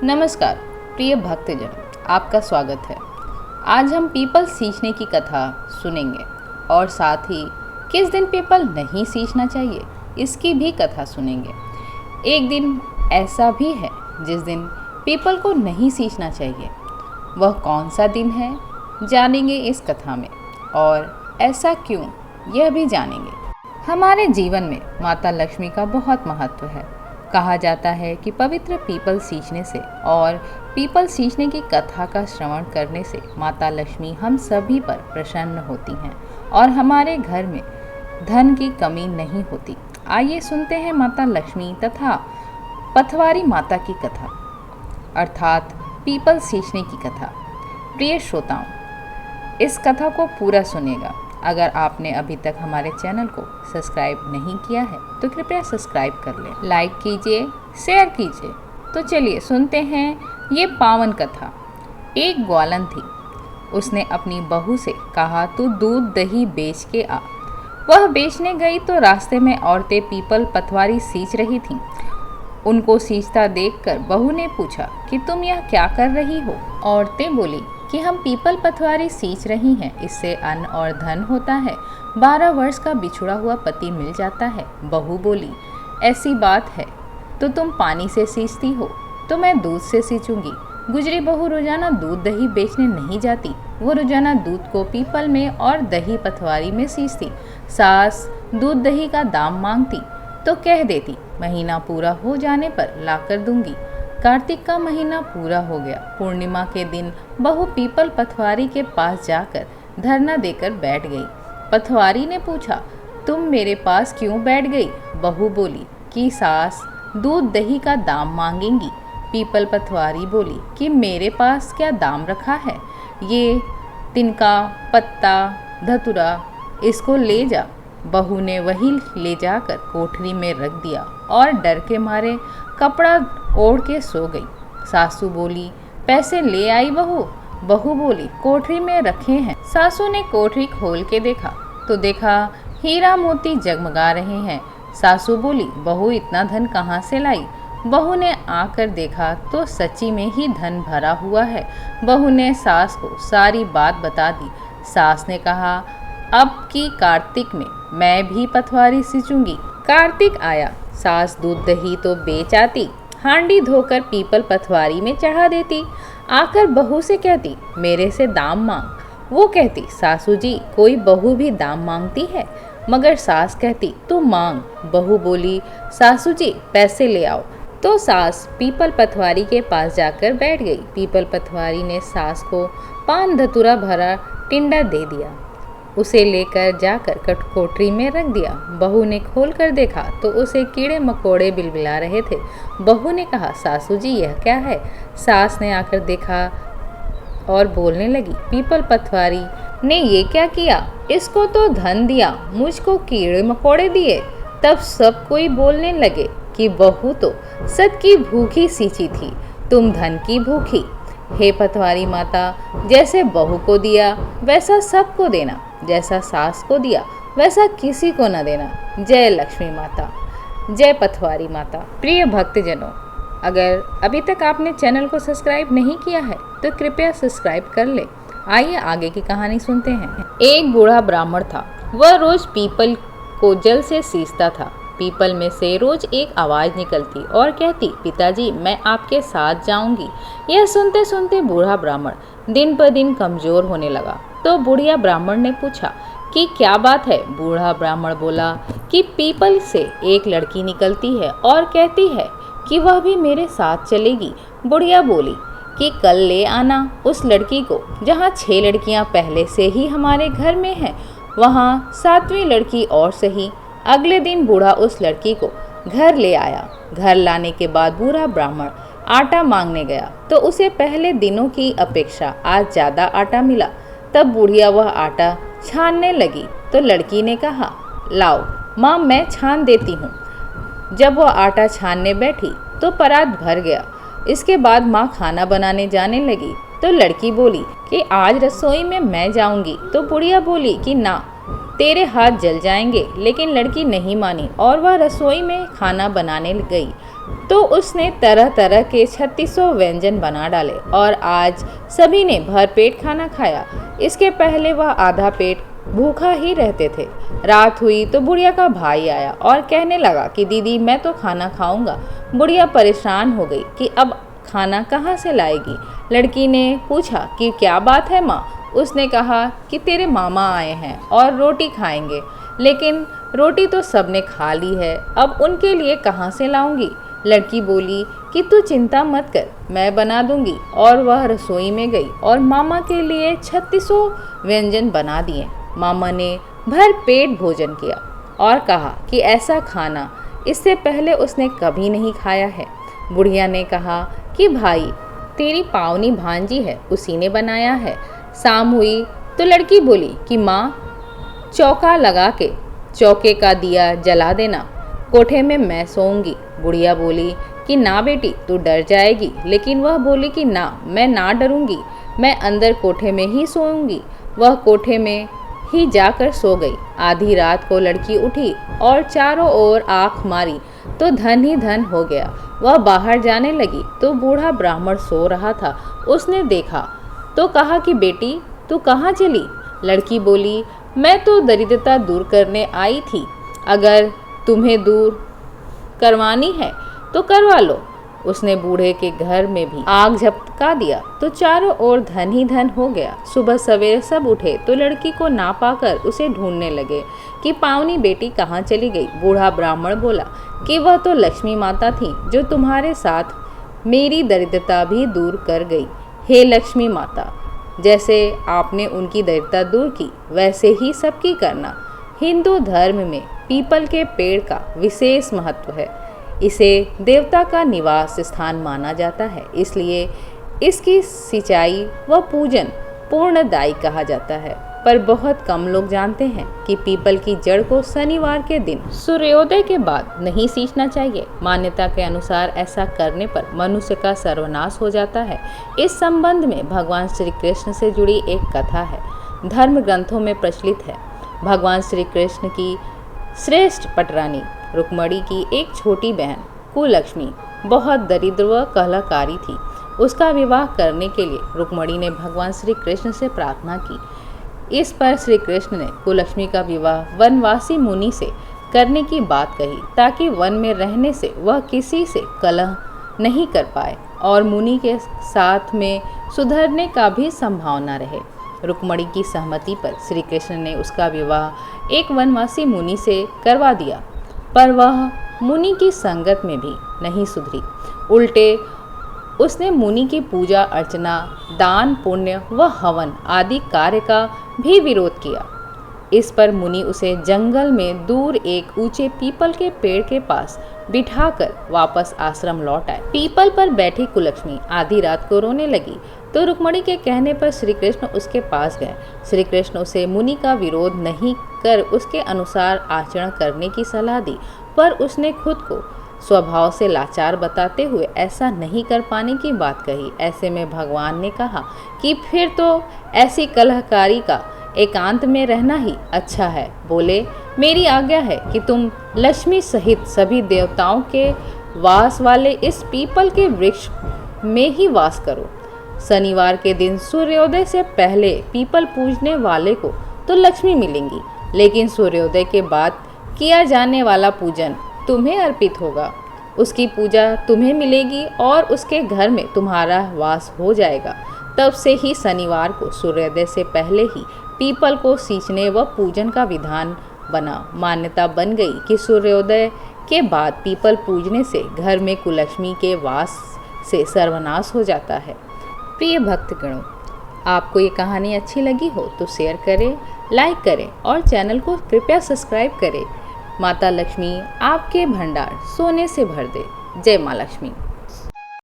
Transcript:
नमस्कार प्रिय भक्तजन, आपका स्वागत है। आज हम पीपल सींचने की कथा सुनेंगे और साथ ही किस दिन पीपल नहीं सींचना चाहिए इसकी भी कथा सुनेंगे। एक दिन ऐसा भी है जिस दिन पीपल को नहीं सींचना चाहिए। वह कौन सा दिन है जानेंगे इस कथा में, और ऐसा क्यों यह भी जानेंगे। हमारे जीवन में माता लक्ष्मी का बहुत महत्व है। कहा जाता है कि पवित्र पीपल सींचने से और पीपल सींचने की कथा का श्रवण करने से माता लक्ष्मी हम सभी पर प्रसन्न होती हैं और हमारे घर में धन की कमी नहीं होती। आइए सुनते हैं माता लक्ष्मी तथा पथवारी माता की कथा, अर्थात पीपल सींचने की कथा। प्रिय श्रोताओं, इस कथा को पूरा सुनेगा। अगर आपने अभी तक हमारे चैनल को सब्सक्राइब नहीं किया है तो कृपया सब्सक्राइब कर लें, लाइक कीजिए, शेयर कीजिए। तो चलिए सुनते हैं ये पावन कथा। एक ग्वालन थी। उसने अपनी बहू से कहा, तू दूध दही बेच के आ। वह बेचने गई तो रास्ते में औरतें पीपल पथवारी सींच रही थीं। उनको सींचता देखकर बहू ने पूछा कि तुम यह क्या कर रही हो। औरतें बोली कि हम पीपल पथवारी सींच रही हैं, इससे अन्न और धन होता है। 12 वर्ष का बिछुड़ा हुआ पति मिल जाता है। बहू बोली, ऐसी बात है तो तुम पानी से सींचती हो तो मैं दूध से सींचूंगी। गुजरी बहू रोजाना दूध दही बेचने नहीं जाती। वो रोजाना दूध को पीपल में और दही पथवारी में सींचती। सास दूध दही का दाम मांगती तो कह देती, महीना पूरा हो जाने पर लाकर दूंगी। कार्तिक का महीना पूरा हो गया। पूर्णिमा के दिन बहू पीपल पथवारी के पास जाकर धरना देकर बैठ गई। पथवारी ने पूछा, तुम मेरे पास क्यों बैठ गई। बहू बोली कि सास दूध दही का दाम मांगेंगी। पीपल पथवारी बोली कि मेरे पास क्या दाम रखा है, ये तिनका पत्ता धतुरा, इसको ले जा। बहू ने वही ले जाकर कोठरी में रख दिया और डर के मारे कपड़ा ओढ़ के सो गई। सासू बोली, पैसे ले आई बहू। बहू बोली, कोठरी में रखे हैं। सासू ने कोठरी खोल के देखा तो देखा हीरा मोती जगमगा रहे हैं। सासू बोली, बहू इतना धन कहाँ से लाई। बहू ने आकर देखा तो सच्ची में ही धन भरा हुआ है। बहू ने सास को सारी बात बता दी। सास ने कहा, अब की कार्तिक में मैं भी पथवारी सींचूंगी। कार्तिक आया। सास दूध दही तो बेच आती, हांडी धोकर पीपल पथवारी में चढ़ा देती। आकर बहू से कहती, मेरे से दाम मांग। वो कहती, सासू जी कोई बहू भी दाम मांगती है। मगर सास कहती, तू मांग। बहू बोली, सासू जी पैसे ले आओ। तो सास पीपल पथवारी के पास जाकर बैठ गई। पीपल पथवारी ने सास को पान धतूरा भरा टिंडा दे दिया। उसे लेकर जाकर कोठरी में रख दिया। बहू ने खोल कर देखा तो उसे कीड़े मकोड़े बिलबिला रहे थे। बहू ने कहा, सासू जी यह क्या है। सास ने आकर देखा और बोलने लगी, पीपल पथवारी ने ये क्या किया, इसको तो धन दिया, मुझको कीड़े मकोड़े दिए। तब सब कोई बोलने लगे कि बहू तो सत की भूखी सींची थी, तुम धन की भूखी। हे पथवारी माता, जैसे बहू को दिया वैसा सबको देना, जैसा सास को दिया वैसा किसी को न देना। जय लक्ष्मी माता, जय पथवारी माता। प्रिय भक्तजनों, अगर अभी तक आपने चैनल को सब्सक्राइब नहीं किया है तो कृपया सब्सक्राइब कर ले। आइए आगे की कहानी सुनते हैं। एक बूढ़ा ब्राह्मण था। वह रोज पीपल को जल से सींचता था। पीपल में से रोज एक आवाज़ निकलती और कहती, पिताजी मैं आपके साथ जाऊंगी। यह सुनते सुनते बूढ़ा ब्राह्मण दिन ब दिन कमजोर होने लगा। तो बुढ़िया ब्राह्मण ने पूछा कि क्या बात है। बूढ़ा ब्राह्मण बोला कि पीपल से एक लड़की निकलती है और कहती है कि वह भी मेरे साथ चलेगी। बुढ़िया बोली कि कल ले आना उस लड़की को। जहाँ 6 लड़कियाँ पहले से ही हमारे घर में हैं, वहाँ 7वीं लड़की और सही। अगले दिन बूढ़ा उस लड़की को घर ले आया। घर लाने के बाद बूढ़ा ब्राह्मण आटा मांगने गया तो उसे पहले दिनों की अपेक्षा आज ज़्यादा आटा मिला। तब बुढ़िया वह आटा छानने लगी तो लड़की ने कहा, लाओ माँ मैं छान देती हूँ। जब वह आटा छानने बैठी तो परात भर गया। इसके बाद माँ खाना बनाने जाने लगी तो लड़की बोली कि आज रसोई में मैं जाऊँगी। तो बुढ़िया बोली कि ना, तेरे हाथ जल जाएंगे। लेकिन लड़की नहीं मानी और वह रसोई में खाना बनाने गई। तो उसने तरह तरह के 3600 व्यंजन बना डाले और आज सभी ने भरपेट खाना खाया। इसके पहले वह आधा पेट भूखा ही रहते थे। रात हुई तो बुढ़िया का भाई आया और कहने लगा कि दीदी मैं तो खाना खाऊंगा। बुढ़िया परेशान हो गई कि अब खाना कहाँ से लाएगी। लड़की ने पूछा कि क्या बात है माँ। उसने कहा कि तेरे मामा आए हैं और रोटी खाएंगे, लेकिन रोटी तो सबने खा ली है, अब उनके लिए कहाँ से लाऊंगी। लड़की बोली कि तू चिंता मत कर, मैं बना दूंगी। और वह रसोई में गई और मामा के लिए 3600 व्यंजन बना दिए। मामा ने भर पेट भोजन किया और कहा कि ऐसा खाना इससे पहले उसने कभी नहीं खाया है। बुढ़िया ने कहा कि भाई तेरी पावनी भांजी है, उसी ने बनाया है। शाम हुई तो लड़की बोली कि माँ चौका लगा के चौके का दिया जला देना, कोठे में मैं सोऊंगी। बुढ़िया बोली कि ना बेटी तू डर जाएगी, लेकिन वह बोली कि ना मैं ना डरूंगी, मैं अंदर कोठे में ही सोऊंगी। वह कोठे में ही जाकर सो गई। आधी रात को लड़की उठी और चारों ओर आंख मारी तो धन ही धन हो गया। वह बाहर जाने लगी तो बूढ़ा ब्राह्मण सो रहा था। उसने देखा तो कहा कि बेटी तू कहाँ चली। लड़की बोली मैं तो दरिद्रता दूर करने आई थी, अगर तुम्हें दूर करवानी है तो करवा लो। उसने बूढ़े के घर में भी आग झपका दिया तो चारों ओर धन ही धन हो गया। सुबह सवेरे सब उठे तो लड़की को ना पाकर उसे ढूंढने लगे कि पावनी बेटी कहाँ चली गई। बूढ़ा ब्राह्मण बोला कि वह तो लक्ष्मी माता थी जो तुम्हारे साथ मेरी दरिद्रता भी दूर कर गई। हे लक्ष्मी माता, जैसे आपने उनकी दरिद्रता दूर की वैसे ही सबकी करना। हिंदू धर्म में पीपल के पेड़ का विशेष महत्व है। इसे देवता का निवास स्थान माना जाता है, इसलिए इसकी सिंचाई व पूजन पूर्णदायी कहा जाता है। पर बहुत कम लोग जानते हैं कि पीपल की जड़ को शनिवार के दिन सूर्योदय के बाद नहीं सींचना चाहिए। मान्यता के अनुसार ऐसा करने पर मनुष्य का सर्वनाश हो जाता है। इस संबंध में भगवान श्री कृष्ण से जुड़ी एक कथा है, धर्म ग्रंथों में प्रचलित है। भगवान श्री कृष्ण की श्रेष्ठ पटरानी रुक्मणी की एक छोटी बहन कुलक्ष्मी बहुत दरिद्र व कलहकारी थी। उसका विवाह करने के लिए रुक्मणी ने भगवान श्री कृष्ण से प्रार्थना की। इस पर श्री कृष्ण ने कुलक्ष्मी का विवाह वनवासी मुनि से करने की बात कही, ताकि वन में रहने से वह किसी से कलह नहीं कर पाए और मुनि के साथ में सुधरने का भी संभावना रहे। रुक्मणी की सहमति पर श्री कृष्ण ने उसका विवाह एक वनवासी मुनि से करवा दिया, पर वह मुनि की संगत में भी नहीं सुधरी। उल्टे उसने मुनि की पूजा अर्चना, दान पुण्य व हवन आदि कार्य का भी विरोध किया। इस पर मुनि उसे जंगल में दूर एक ऊंचे पीपल के पेड़ के पास बिठाकर वापस आश्रम लौट आए। पीपल पर बैठी कुलक्ष्मी आधी रात को रोने लगी तो रुक्मणी के कहने पर श्री कृष्ण उसके पास गए। श्री कृष्ण उसे मुनि का विरोध नहीं कर उसके अनुसार आचरण करने की सलाह दी, पर उसने खुद को स्वभाव से लाचार बताते हुए ऐसा नहीं कर पाने की बात कही। ऐसे में भगवान ने कहा कि फिर तो ऐसी कलहकारी का एकांत में रहना ही अच्छा है। बोले मेरी आज्ञा है कि तुम लक्ष्मी सहित सभी देवताओं के वास वाले इस पीपल के वृक्ष में ही वास करो। शनिवार के दिन सूर्योदय से पहले पीपल पूजने वाले को तो लक्ष्मी मिलेंगी, लेकिन सूर्योदय के बाद किया जाने वाला पूजन तुम्हें अर्पित होगा। उसकी पूजा तुम्हें मिलेगी और उसके घर में तुम्हारा वास हो जाएगा। तब से ही शनिवार को सूर्योदय से पहले ही पीपल को सींचने व पूजन का विधान बना। मान्यता बन गई कि सूर्योदय के बाद पीपल पूजने से घर में कुलक्ष्मी के वास से सर्वनाश हो जाता है। प्रिय भक्तगणों, आपको ये कहानी अच्छी लगी हो तो शेयर करें, लाइक करें और चैनल को कृपया सब्सक्राइब करें। माता लक्ष्मी आपके भंडार सोने से भर दे। जय माँ लक्ष्मी।